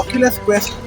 Oculus Quest